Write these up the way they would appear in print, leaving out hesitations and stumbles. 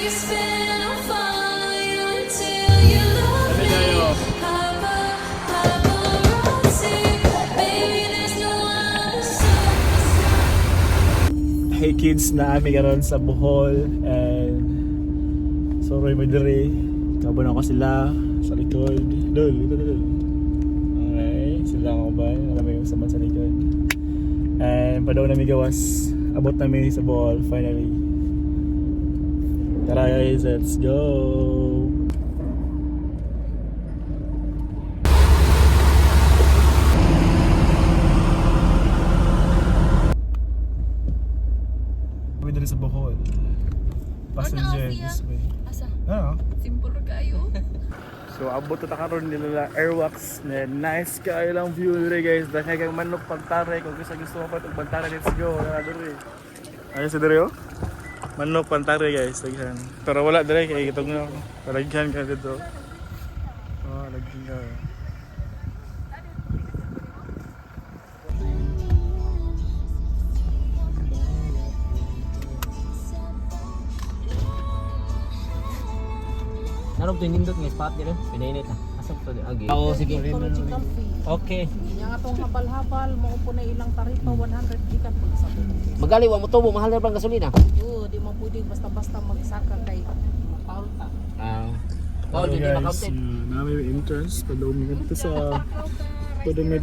Hey kids, na ami karon sa Bohol and soroy mo dire. Kabon ako sila sa likod. Dol. Okay, sila ako ba? Alam mo yung saman sa likod. And padaw na mi gawas. Abot na mi sa Bohol finally. Tara guys, let's go. Kami dali sa Bohol. Passenger this way. Asa? Ano? Simple kayo. So abot na karon nila Airwax na nice kayo lang view dire guys. Dahil kang manok pantare kung gusto mo pa tug pantare, let's go. Dire. Ayun sa dire oh. Manok pantare guys, daghan. Pero wala dire kay kitog na. Daghan ka dito. Oh, daghan ka. Narog to nindot nga spot nila, pinainit na. Asap to agi. Oo, sige. Okay. Yang atong habal-habal mo po na ilang taripa 100 gikan pag sa Magali wa mo tubo mahal na bang gasolina? Yo, di mo pwede basta-basta magsaka kay mapaul ta. Paul di ma-counted. Nami yung entrance padaw mi dito sa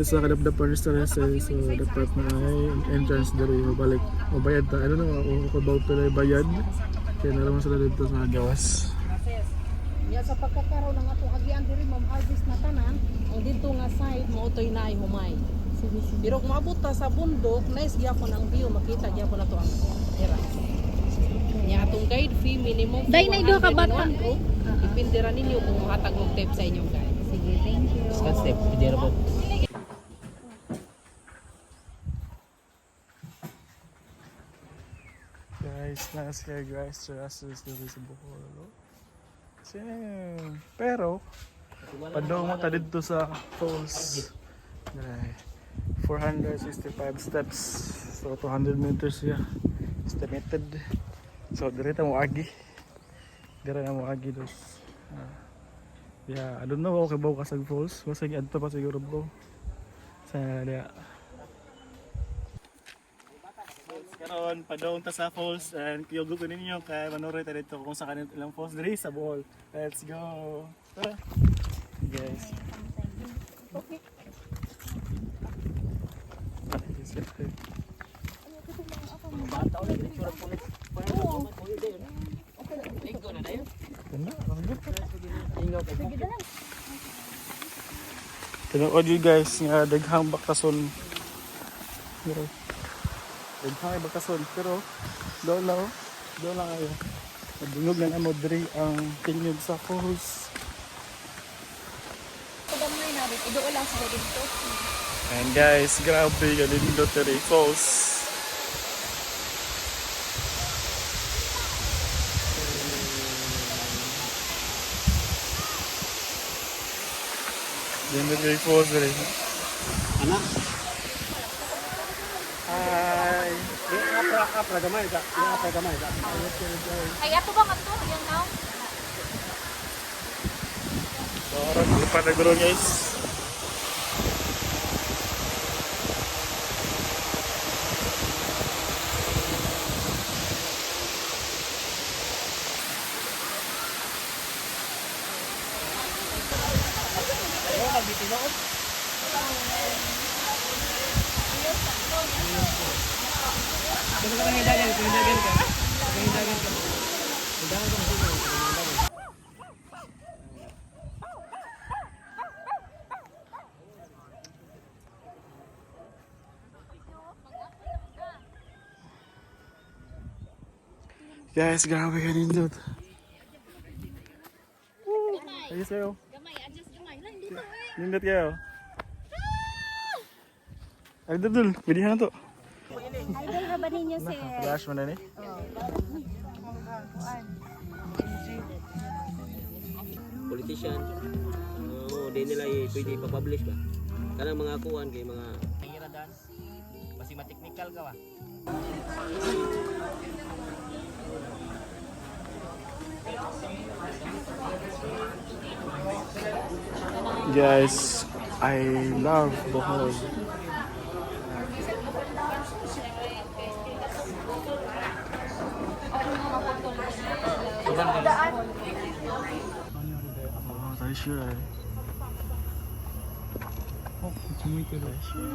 sa kadapdapan restaurant sa dapat na ay entrance diri mabalik mabayad ta. Ano na ako about to bayad. Kaya naman sila dito sa gawas. Ya sa pagkakaroon ng atong agian diri ma'am harvest na tanan, ang dito nga side mo utoy na ay humay. Pero kung maabot ta sa bundok, nice gyapon ang view, makita gyapon nato ang era. Nya atong guide fee minimum Day na duha ka bata. group. Depende ra ninyo kung hatag og tip sa inyong guide. Sige, thank you. Scan step, hindi ra po. Guys, nice kay guys, terraces dito sa Bohol. Pero padaw mo ta dito sa falls. 465 steps. So 200 meters siya. Estimated. So dire ta mo agi. Dire na mo agi dos. Yeah, I don't know kung kabaw ka sa falls. Masig adto pa siguro bro. Sa dia. Karon padong ta sa falls and kuyog ko ninyo kay manoray ta dito kung sa kanil ilang falls diri sa Bohol. Let's go. Tara. Guys. Okay. Bata ulit dito ra po. Okay. Ikaw na dayon. Ingaw kay. Tinuod yun guys nga daghang bakason. Daghang bakason pero doon lang ayo. Nadungog na mo diri ang tinyog sa falls. Pagdamay na rin, ido lang sa dito. And guys, grabe galindo diri falls. Ganda diri falls diri. Ana. Hi. Apra gamay ka. Apra gamay ka. Ay, ato ba nga to? Yan now? So, lupa na guro guys. Guys, grabe ka nindot. Ayos kayo. Gamay, adjust gamay. Lang dito. Nindot kayo. Ay, dudul. Pwede na to. Idol ka ba ninyo, sir? Flash mo na ni. Politician. Di nila pwede ipa-publish ba? Kanang mga kuan kay mga hiradan. Basi ma-technical ka ba? Guys, I love Bohol. Oh, tayo siya eh. Oh, kutsumi ka rin siya.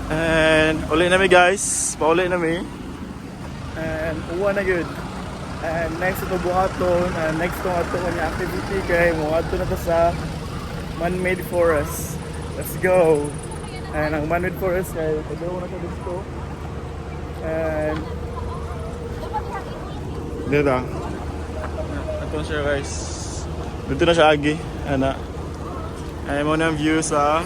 And uli na mi guys, pauli na mi. And uwa na good. And next ito buhaton, and next itong ato kanya activity kay buhaton na to sa man-made forest. Let's go. And ang man-made forest kay padaw na to dito. And dito. Ito siya guys. Dito na siya agi. Ana. Ay mo na ang view sa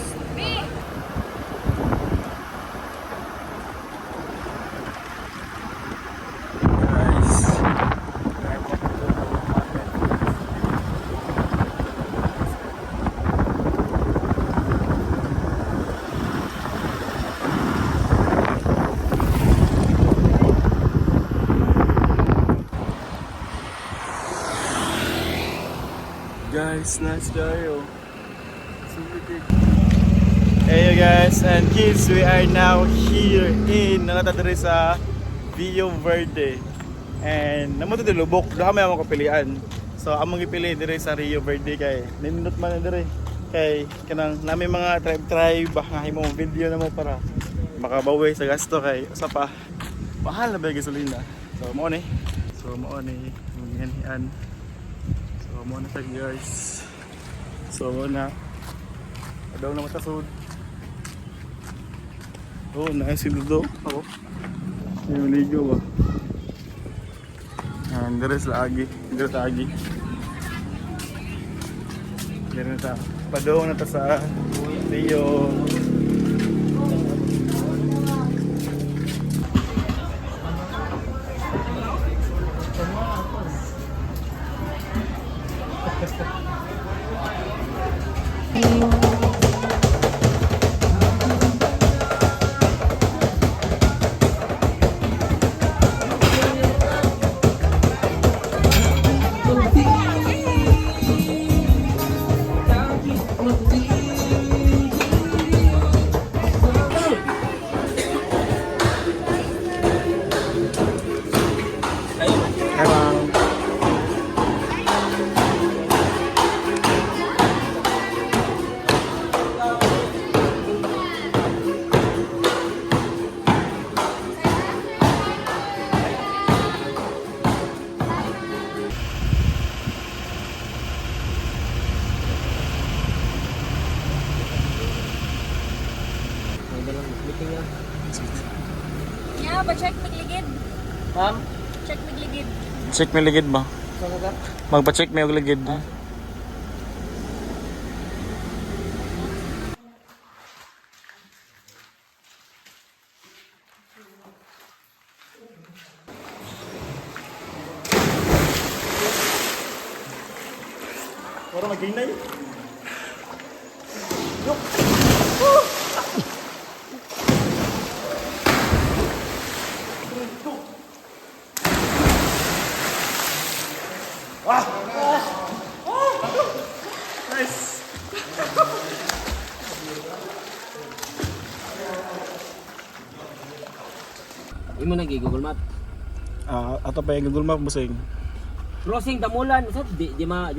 guys, nice guy. Super big. Hey guys and kids, we are now here in nakatadiri sa Rio Verde. And naman ito lubok, doon kami among kapilian. So among ipili diri sa Rio Verde kay nindot man na diri. Kay kanang nami mga tribe nga himong video namo para makabawi sa gasto kay usa pa mahal na ba gasolina. So mo ni. So mo ni yan. So mo na sa guys. So mo na. Adaw na matasod. Oh, nice ito. Ako. Yung ligo ba? And there is lagi. There lagi. There na ta. Padaw na ta sa Rio. Yeah, pa-check magligid. Ma'am? Check magligid. Check may ligid ba? Magpa-check may ligid. Para maginay. Nice. Imo nang Google Map. Ato pa yung Google Map busing. Crossing Damulan, sa di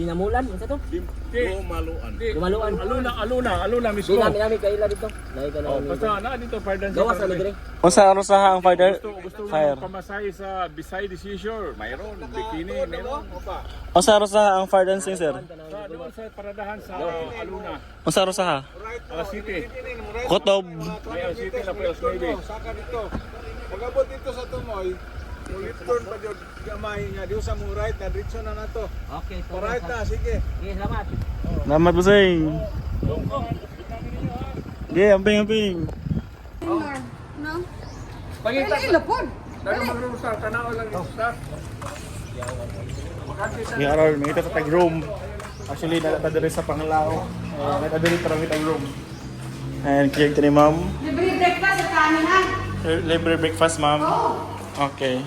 namulan, sa to? Dumaluan. Aluna mismo. Di namin kaila dito. Dahil ka Oh, na. basta na dito pardon Gawas na dire. Unsa ano sa ang fighter? Gusto Fire. mo pamasahe sa beside the seashore. Mayroon bikini, mayroon pa. Unsa ano sa ang fighter sir? Sa doon sa paradahan sa Aluna, Unsa ano sa? City. Kotob. May City na Pels Navy. Saka dito. Pagabot dito sa Tumoy, ulit turn pa dito gamay nga diyo sa mong right na diretso na nato. Okay, so. Right na, sige. Okay, salamat. Salamat busing. Yeah, amping. No? Pangita. Dagang magrusa, tanaw lang yung start. Yeah, aral, may ito sa tag-room. Actually, nakatadiri sa Panglao. Nakatadiri parang itang room. And kiyag ni ma'am. Libre breakfast sa kanin ha. Libre breakfast, ma'am? Okay.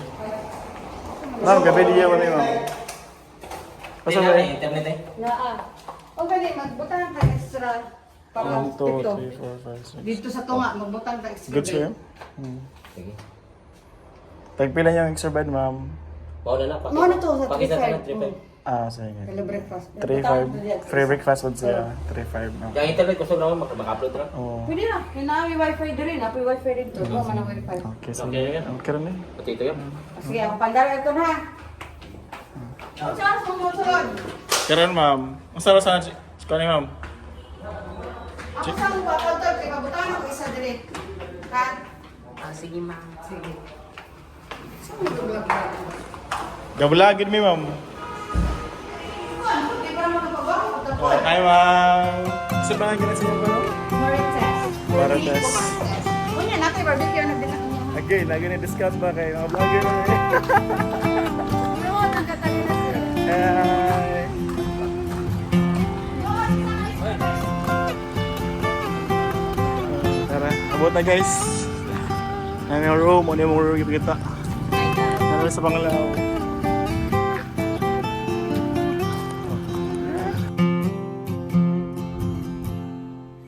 Ma'am, gabi diya kami, ma'am. Basta ba eh? internet eh. O gali, magbutang ka extra. 1, 2, 3, 4, 5, 6. Dito sa tunga, magbutang ka extra. Good sa'yo? Sige. Tagpila niyang extra bed, ma'am. Mao na na. Mao na to sa Pakita sa 35. trip. Ah, sige. Kaya breakfast. 3-5. Free breakfast would siya. 3-5, ma'am. Yung internet gusto naman maka-upload ra. Oo. Pwede na. Kinaami wifi din. Apoy wifi dito. Huwag man ang wifi. Okay, sige. Okay, yan. Okay rin eh. Pati ito yan. Sige, ako pandara ito na. Saan mo sunod? Karon, ma'am. Ang sarap sana si Kani, ma'am. Ako saan mo ba? Pagod, kaya mabutang ako isa din. Ha? Sige, ma'am. Sige. Saan mo ito vlog-vlog? Gabulagin mi, ma'am. Hindi pa naman napabaho. Oh, hi, ma'am. Sa ba nga siya ba? Marites. Marites. Unya, natin barbecue na din ako niya. Again, lagi na discount ba kayo? Mga vlogger na eh. Oo, nagkatabi na sila. Hi. Tara, abot na guys. Ano yung room, ano yung room kita. Ano sa Pangalaw.